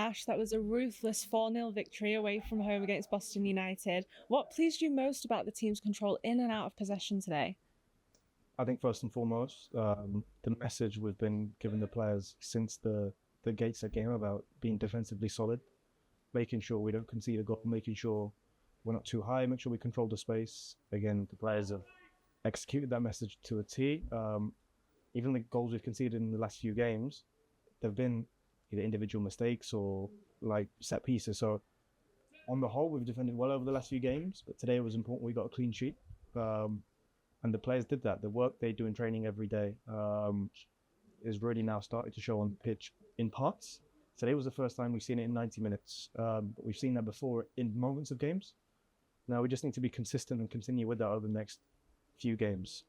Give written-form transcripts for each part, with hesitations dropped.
Ash, that was a ruthless 4-0 victory away from home against Boston United. What pleased you most about the team's control in and out of possession today? I think first and foremost, the message we've been giving the players since the Gateshead game about being defensively solid, making sure we don't concede a goal, making sure we're not too high, make sure we control the space. Again, the players have executed that message to a T. Even the goals we've conceded in the last few games, they've been either individual mistakes or like set pieces. So on the whole, we've defended well over the last few games, but today it was important we got a clean sheet. And the players did that. The work they do in training every day is really now starting to show on the pitch in parts. Today was the first time we've seen it in 90 minutes, but we've seen that before in moments of games. Now we just need to be consistent and continue with that over the next few games.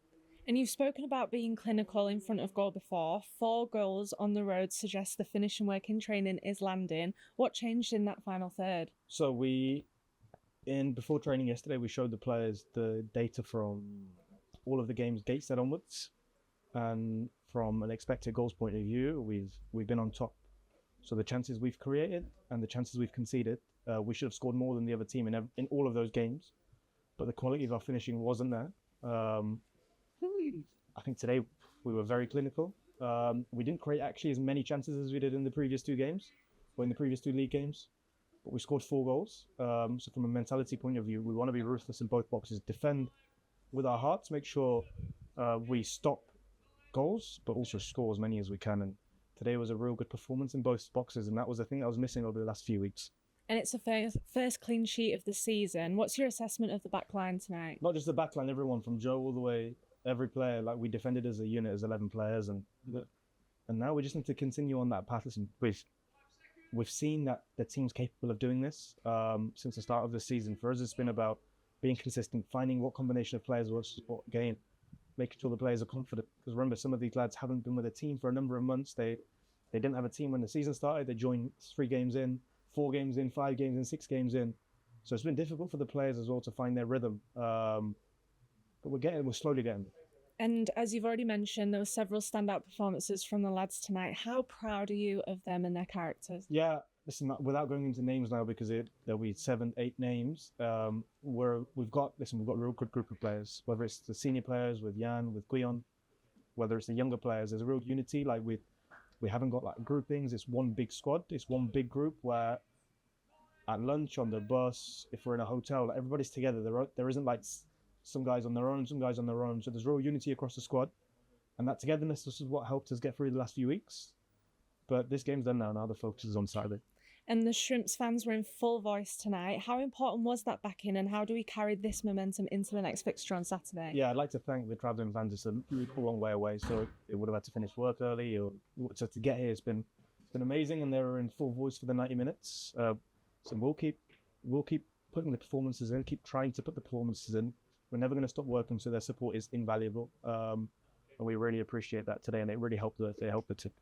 And you've spoken about being clinical in front of goal before. 4 goals on the road suggests the finishing work in training is landing. What changed in that final third? So before training yesterday, we showed the players the data from all of the games Gateshead onwards, and from an expected goals point of view, we've been on top. So the chances we've created and the chances we've conceded, we should have scored more than the other team in all of those games, but the quality of our finishing wasn't there. I think today we were very clinical. We didn't create actually as many chances as we did in the previous 2 games, or in the previous 2 league games, but we scored 4 goals. So from a mentality point of view, we want to be ruthless in both boxes, defend with our hearts, make sure we stop goals, but also score as many as we can. And today was a real good performance in both boxes, and that was the thing that was missing over the last few weeks. And it's a first clean sheet of the season. What's your assessment of the back line tonight? Not just the back line, everyone from Joe all the way, every player. Like, we defended as a unit, as 11 players, and now we just need to continue on that path. Listen, we've seen that the team's capable of doing this since the start of the season. For us, it's been about being consistent, finding what combination of players will support again, making sure the players are confident. Because remember, some of these lads haven't been with a team for a number of months. They didn't have a team when the season started. They joined 3 games in, 4 games in, 5 games in, 6 games in. So it's been difficult for the players as well to find their rhythm. But we're slowly getting there. And as you've already mentioned, there were several standout performances from the lads tonight. How proud are you of them and their characters? Yeah, listen, without going into names now, because there'll be 7, 8 names. We've got a real good group of players. Whether it's the senior players with Jan, with Guion, whether it's the younger players, there's a real unity. Like we haven't got like groupings. It's one big squad. It's one big group where at lunch, on the bus, if we're in a hotel, everybody's together. There isn't like some guys on their own, some guys on their own. So there's real unity across the squad, and that togetherness is what helped us get through the last few weeks. But this game's done now. Now the focus is on Saturday. And the Shrimps fans were in full voice tonight. How important was that backing, and how do we carry this momentum into the next fixture on Saturday? Yeah, I'd like to thank the travelling fans. It's a long way away, so it would have had to finish work early, so to get here, it's been amazing, and they were in full voice for the 90 minutes. So we'll keep putting the performances in, keep trying to put the performances in. We're never going to stop working, so their support is invaluable, and we really appreciate that today, and it really helped the team.